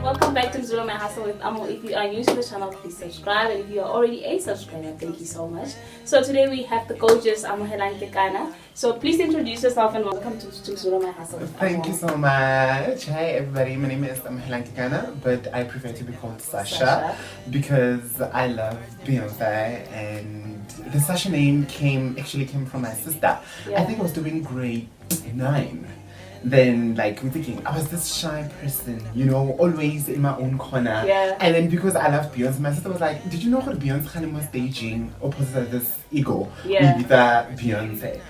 welcome back to Zulu My Hustle with Amo. If you are new to the channel, please subscribe, and if you are already a subscriber, thank you so much. So today we have the gorgeous Amogelang Kekana. So please introduce yourself and welcome to Zulu My Hustle with Thank you so much. Hi everybody, my name is Amogelang Kekana, but I prefer to be called Sasha because I love Beyonce, and the Sasha name actually came from my sister. I think I was doing grade 9. Then like we're thinking I was this shy person, you know, always in my own corner. And then because I love Beyonce, my sister was like, did you know what Beyonce was staging opposite this ego? We be the Beyonce.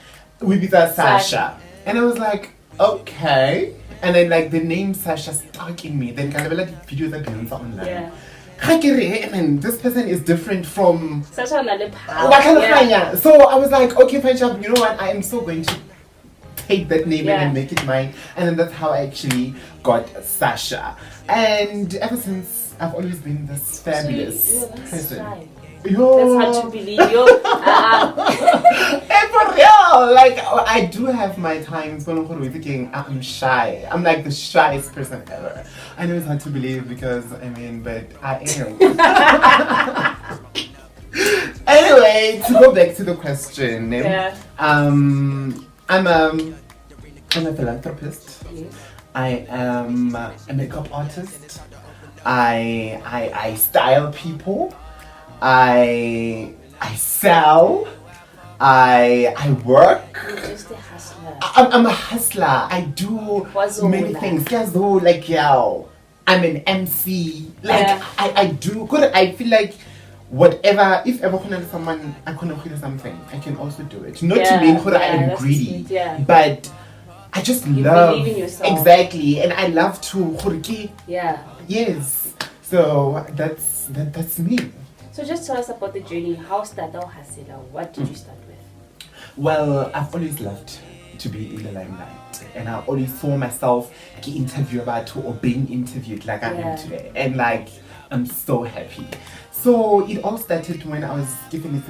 We be the Sasha. And I was like, okay. And then like the name Sasha stuck in me. Then kind of like videos of Beyonce online. And this person is different from Sasha. So I was like, okay, fine, you know what? I am so going to take that name and make it mine. And then that's how I actually got Sasha. And ever since, I've always been this fabulous person. That's hard to believe. For real, like I do have my times when I'm thinking I'm shy. I'm like the shyest person ever. I know it's hard to believe because but I am. Anyway, to go back to the question, I'm a philanthropist. I am a makeup artist. I style people. I sell. I work. You're just a hustler. I'm a hustler. I do many things. I'm an MC. I do good. I feel like whatever, if ever someone I can do something, I can also do it. Not to mean I am greedy, but I just love believe in yourself. Exactly, and I love to yes. So that's me. So just tell us about the journey. How started hustle? What did you start with? Well, I've always loved to be in the limelight, and I always saw myself interview about or being interviewed like I am today, and like I'm so happy. So it all started when I was given my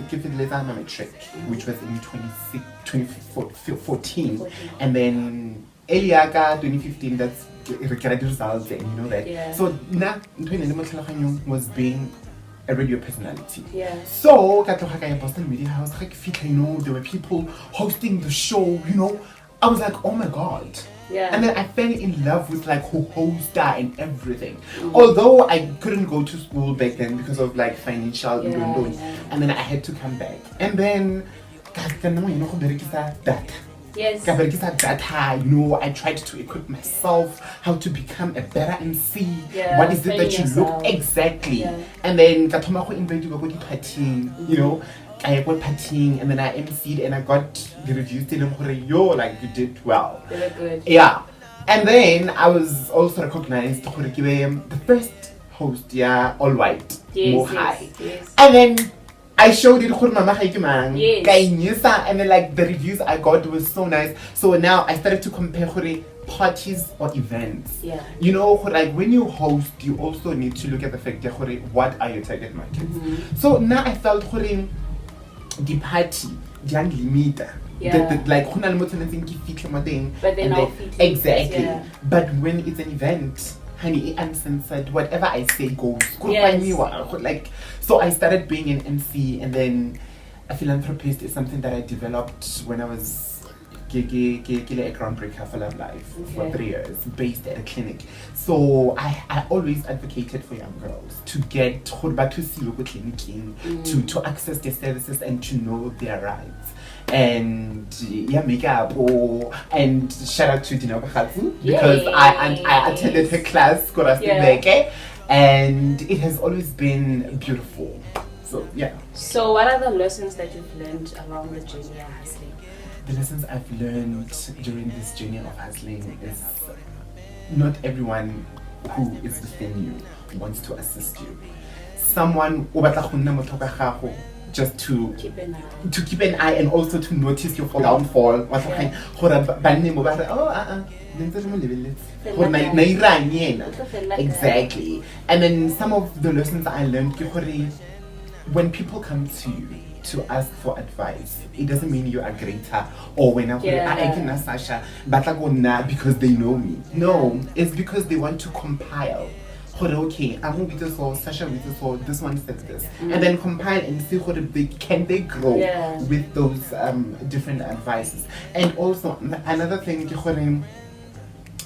matric, which was in 2014, and then Eliaka 2015. That's recorded results, and you know that. So now was being a radio personality. So Boston Media House, you know, there were people hosting the show, you know. I was like, oh my god. And then I fell in love with like who hosts that and everything. Although I couldn't go to school back then because of like financial and then I had to come back. And then data, you know, I tried to equip myself how to become a better MC. What is it that you look exactly? And then you know, I got partying, and then I MC'd, and I got the reviews telling me, like you did well. They were good. And then I was also recognized the first host, all white, more high. And then I showed it and then like the reviews I got was so nice. So now I started to compare parties or events. You know, like when you host, you also need to look at the fact what are your target markets. So now I felt the party, the unlimited. Like but then exactly. But when it's an event, honey, uncensored, whatever I say goes. Like, so I started being an MC, and then a philanthropist is something that I developed when I was a groundbreaker for Love Life for 3 years, based at a clinic. So I always advocated for young girls to get to access their services and to know their rights. And makeup and shout out to Dina Bakhatsu because I attended her class and it has always been beautiful. So So what are the lessons that you've learned along the journey of hustling? The lessons I've learned during this journey of hustling is not everyone who is within you wants to assist you. Someone just to keep an eye and also to notice your downfall. Exactly. And then some of the lessons I learned, when people come to you to ask for advice, it doesn't mean you are greater or when I can Sasha because they know me. No, it's because they want to compile okay, I'm with this or Sasha with this or this one said this, and then compile and see can they grow with those different advices. And also another thing,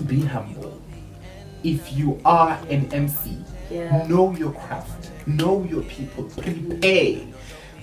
be humble. If you are an MC, know your craft, know your people, prepare.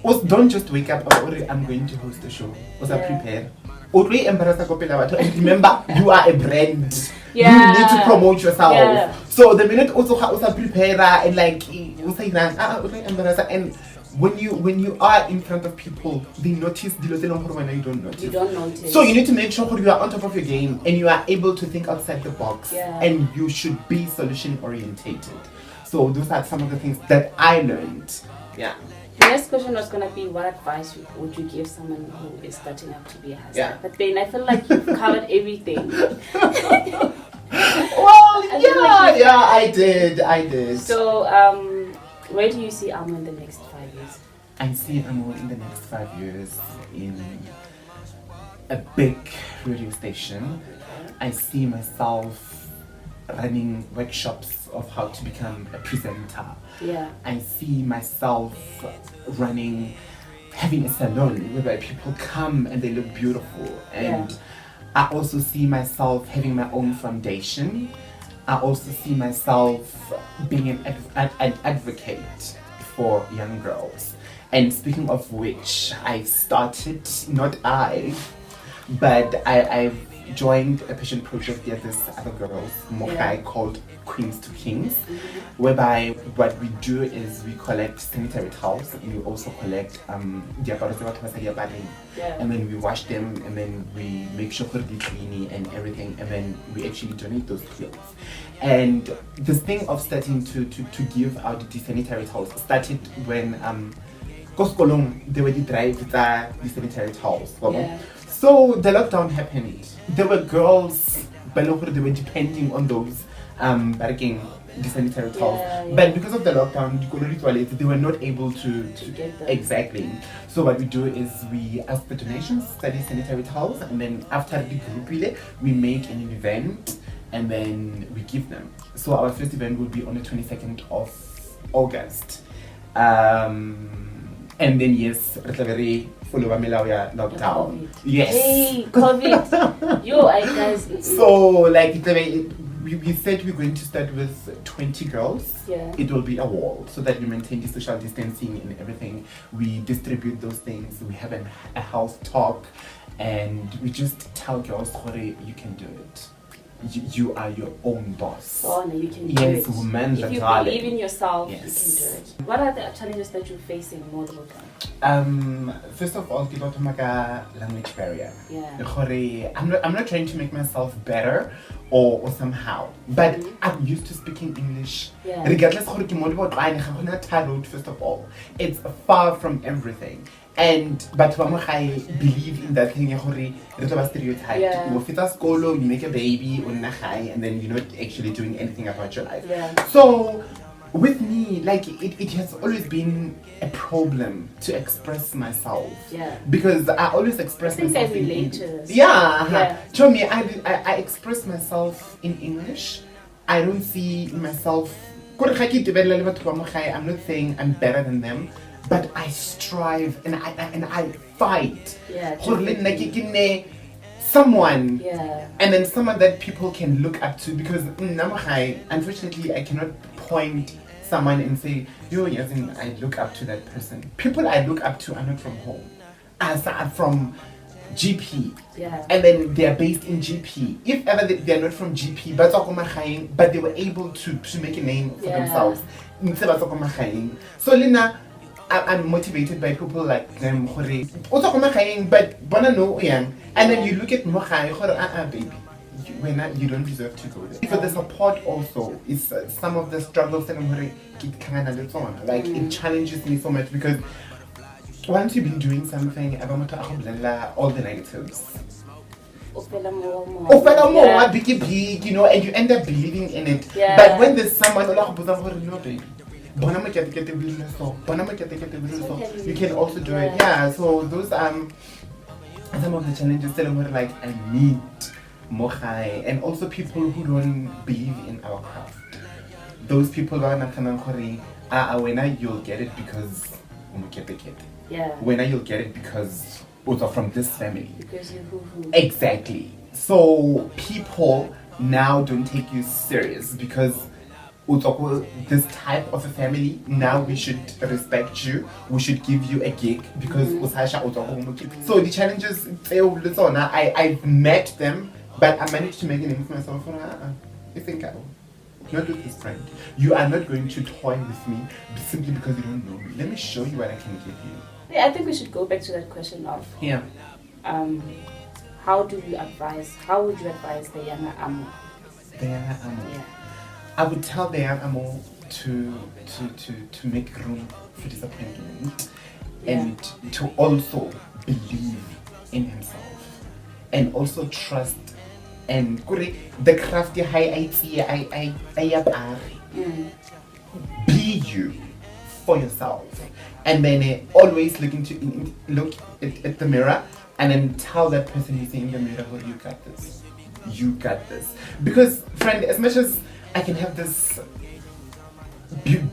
Also, don't just wake up I'm going to host a show. Also prepare. And remember, you are a brand. You need to promote yourself. So the minute also prepare and like and when you are in front of people, they notice you don't notice. You don't notice. So you need to make sure you are on top of your game and you are able to think outside the box. And you should be solution orientated. So those are some of the things that I learned. Yeah. The next question was going to be, what advice would you give someone who is starting up to be a hustler? But then I feel like you've covered everything. I did. So, where do you see Amo in the next 5 years? I see Amo in the next 5 years in a big radio station. I see myself running workshops of how to become a presenter. I see myself having a salon where people come and they look beautiful. And I also see myself having my own foundation. I also see myself being an advocate for young girls. And speaking of which, I started, but I've joined a passion project with this other girls, called Queens to Kings, whereby what we do is we collect sanitary towels and we also collect and then we wash them and then we make sure they're clean and everything, and then we actually donate those clothes. And this thing of starting to give out the sanitary towels started when they were the sanitary towels. So the lockdown happened. There were girls, they were depending on those the sanitary towels. But because of the lockdown, they were not able to get them. Exactly. So what we do is we ask for donations, study sanitary towels, and then after the group we make an event and then we give them. So our first event will be on the 22nd of August. And then follow lockdown. Yes. Hey, COVID. Guys. So we said we're going to start with 20 girls. It will be a wall so that we maintain the social distancing and everything. We distribute those things. We have a health talk, and we just tell girls, you can do it. You are your own boss. Oh, no, you can do it. Yes, woman. If you believe in yourself, yes, you can do it. What are the challenges that you're facing more of the time? First of all, language barrier. I'm not trying to make myself better or somehow, but I'm used to speaking English. Regardless first of all, it's far from everything. But I believe in that thing, stereotype. You fit a school, you make a baby, and then you're not actually doing anything about your life. So with me, it has always been a problem to express myself. Because I always express myself in English. To me, I express myself in English. I don't see myself. I'm not saying I'm better than them, but I strive and I fight. Someone, and then someone that people can look up to, because unfortunately I cannot point someone and say, I look up to that person. People I look up to are not from home, as are from GP, and then they are based in GP. If ever they are not from GP, but they were able to make a name for themselves. So Lina, I'm motivated by people like them, but and then you look at baby, you don't deserve to go there. For the support also is some of the struggles that it challenges me so much, because once you've been doing something, all the negatives. Big, and you end up believing in it. But when there's someone, baby, you can also do it. So those are some of the challenges that I need more high, and also people who don't believe in our craft. those people are not when you'll get it because Yeah. when you'll get it because from this family. Because you hoo-hoo. Exactly. So people now don't take you serious because this type of a family, now we should respect you, we should give you a gig because so the challenges I've met them, but I managed to make a name for myself. I think I will. Not with this friend. You are not going to toy with me simply because you don't know me. Let me show you what I can give you. Yeah, I think we should go back to that question of how would you advise the younger Amo? The younger Amo. Yeah. I would tell the young Amo to make room for disappointment and to also believe in himself and also trust and the crafty high be you for yourself, and then always look at the mirror and then tell that person you see in the mirror, well, you got this, because friend, as much as I can have this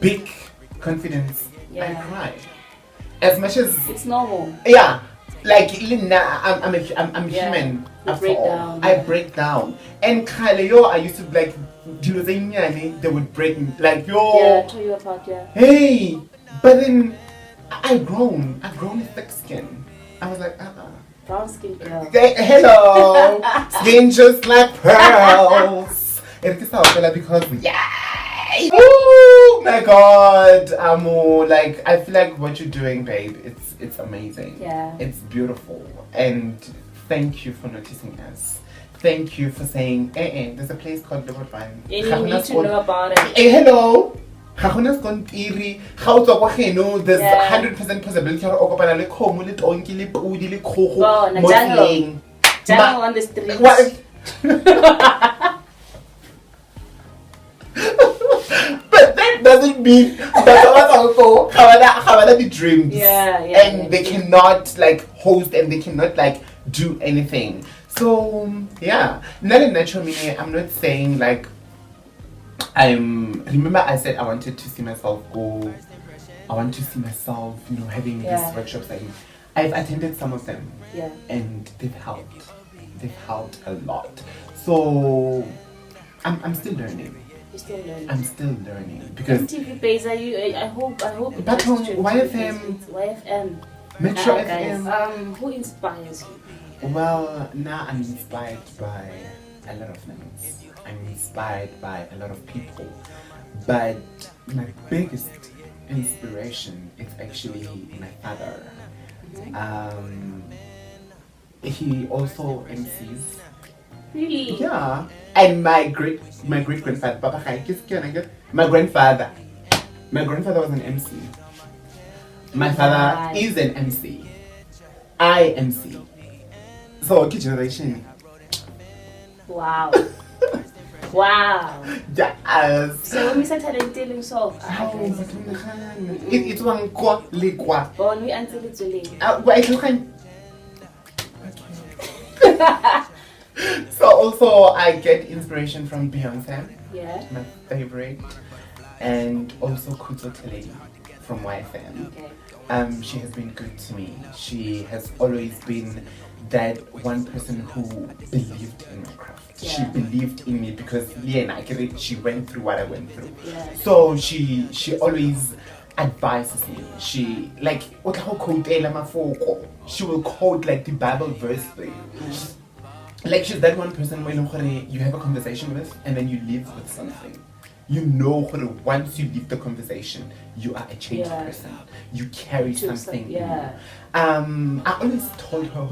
big confidence, I cry. As much as it's normal. Yeah, like I'm human. I break down. And I used to like they would break me like tear you apart, Hey, but then I've grown with thick skin. I was like, brown skin girl. Hello, skin just like pearls. Because yay! Oh my God, Amo! Like I feel like what you're doing, babe, it's amazing. Yeah, it's beautiful, and thank you for noticing us. Thank you for saying, there's a place called Double Fine. You need to know about it. Hello. There's 100% possibility jungle on the streets. But that doesn't mean that also the dreams. And they cannot like host and they cannot like do anything. So yeah, not in natural meaning. I'm not saying like remember I said I wanted to see myself go. I want to see myself, having these workshops. I've attended some of them. And they've helped. They've helped a lot. So I'm still learning. You're still learning. I'm still learning because MTV base. I hope. But YFM. Metro FM. Who inspires you? Well, now I'm inspired by a lot of things. I'm inspired by a lot of people. But my biggest inspiration is actually my father. He also MCs. Really? Yeah. And my great grandfather, my grandfather was an MC. My father is an MC. I MC. So which generation? Wow. Wow. Yes. So when we started telling so it's one kwa likwa. Bon we answer it to late. So also I get inspiration from Beyonce. Yeah. My favorite. And also Kuto Teledi from YFM. Okay. She has been good to me. She has always been that one person who believed in my craft. She believed in me because she went through what I went through. So she always advises me. She like she will quote like the Bible verse for you. Like she's that one person when you have a conversation with and then you leave with something. Once you leave the conversation, you are a changed person. You carry something. I always told her,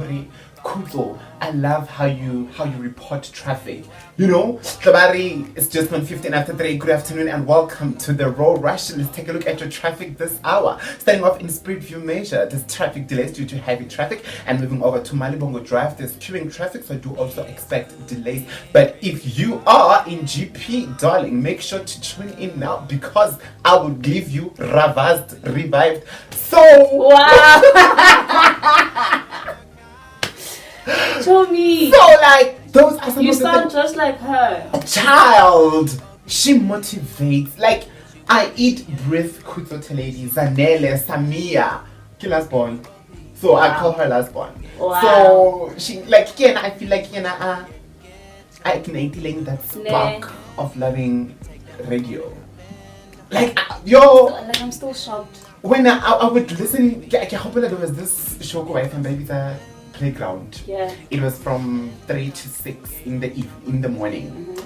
Kuzo, I love how you report traffic. Tabari, it's just 1:15 after 3. Good afternoon and welcome to the Road Rush. Let's take a look at your traffic this hour. Starting off in Spirit View Measure, there's traffic delays due to heavy traffic, and moving over to Malibongo Drive, there's queuing traffic, so do also expect delays. But if you are in GP, darling, make sure to tune in now because I will give you revived. So wow. Show me. So like those are some you of the sound just like her. Child. She motivates. Like, I eat breath Kuto lady, Zanele, Samia, last born. So Wow. I call her last born. Wow. So she, like, I feel like, I igniting that spark of loving radio. Like, yo. Like, I'm still shocked. When I would listen, there was this show called the Playground. Yeah. It was from 3 to 6 in the morning.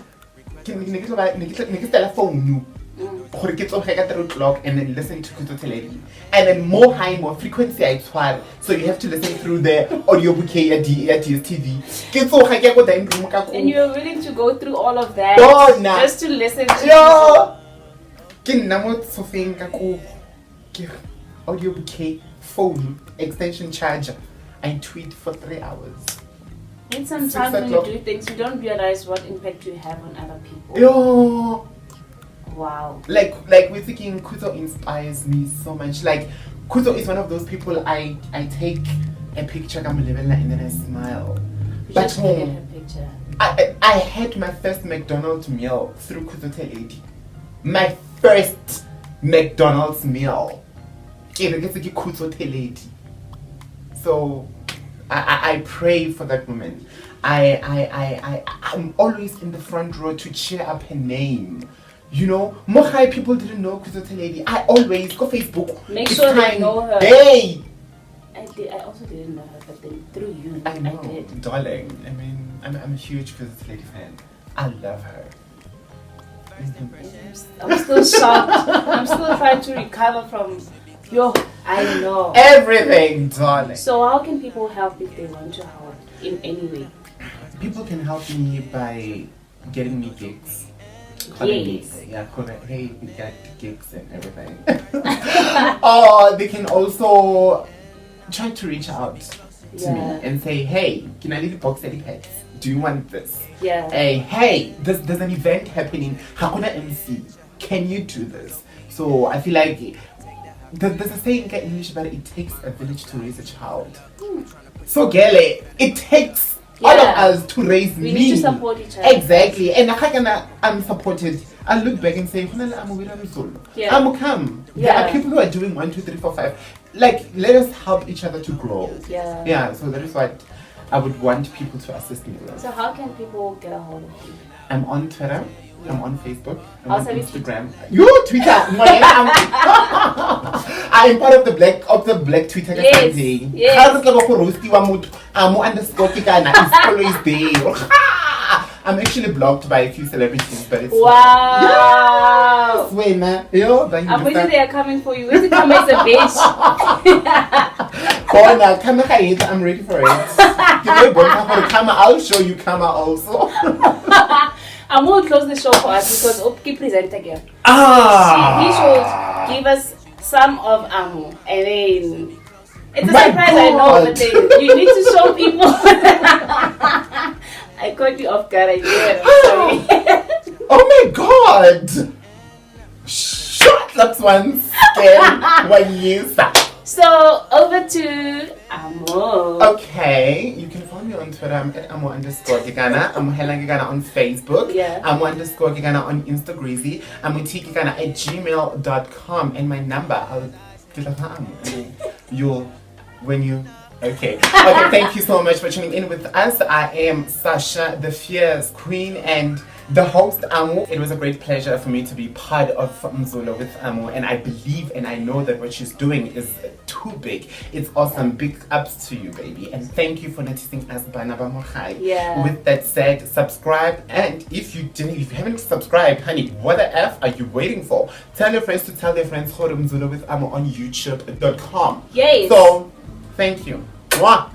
Can you telephone gore ke tsoge ka 3 o'clock and then listen to Kuto Teledi. And then more frequency I tshware. So you have to listen through the audio bouquet at DSTV. Ke tsoga ke go dining room ka. And you're willing to go through all of that just to listen to yo. Ke nna mo tsofeng ka ko ke audio bouquet, phone, extension charger. I tweet for 3 hours. And sometimes when you do things, you don't realize what impact you have on other people. Yo. Wow. Like we're thinking Kuto inspires me so much. Like Kuto is one of those people I take a picture and then I smile. You But just look at her picture. I had my first McDonald's meal through Kuto Teledi. My first McDonald's meal. Kuto Teledi. So I pray for that woman. I'm always in the front row to cheer up her name. You know, Mohai people didn't know Kuto Teledi. I always go Facebook. Make sure they know her. Hey! I also didn't know her, but then through you, I know, did. darling. I mean, I'm a huge Kuto Teledi fan. I love her. I'm still shocked. I'm still trying to recover from I know. Everything, darling. So how can people help if they want to help in any way? People can help me by getting me gigs. Yes. Yeah, correct. Hey, we got gigs and everything. Or they can also try to reach out to me and say, hey, can I leave a box at pets? Do you want this? Yeah. Hey, there's an event happening. Hakuna MC. Can you do this? So I feel like there's a saying in English about it takes a village to raise a child. So, Gele, it takes all of us to raise me. We need to support each other. Exactly. And I'm supported. I look back and say, I'm come. There are people who are doing 1, 2, 3, 4, 5. Like, let us help each other to grow. Yeah. Yeah, so that is what I would want people to assist me with. So how can people get a hold of you? I'm on Twitter. I'm on Facebook. I'm Also on Instagram. You Twitter. I'm part of the black Twitter campaign. Yes. Kekana is always there. I'm actually blocked by a few celebrities, but it's wow. Yes, I'm waiting. They are coming for you. Where's the come as a bitch? I'm ready for it. I'll show you Kama also. I'm going to close the show for us because Opki present again. He should give us some of Amu, and then it's a surprise. I know, but then you need to show people. I caught you off guard. I'm sorry. Oh my god! Shut up one scam when you stop. So over to Amo. Okay, you can follow me on Twitter. I'm at Amo_Kekana. Amogelang Kekana on Facebook. Yeah. Amo_Kekana on Instagram. Kekana at gmail.com. And my number, I'll give it Okay, thank you so much for tuning in with us. I am Sasha, the fierce queen and the host, Amu. It was a great pleasure for me to be part of Mzula with Amu, and I believe and I know that what she's doing is too big. It's awesome. Big ups to you, baby. And thank you for noticing us, Banaba Mohai. Yeah. With that said, subscribe, and if you haven't subscribed, honey, what the F are you waiting for? Tell your friends to tell their friends Mzula with Amu on youtube.com. Yes. So, thank you. Mwah.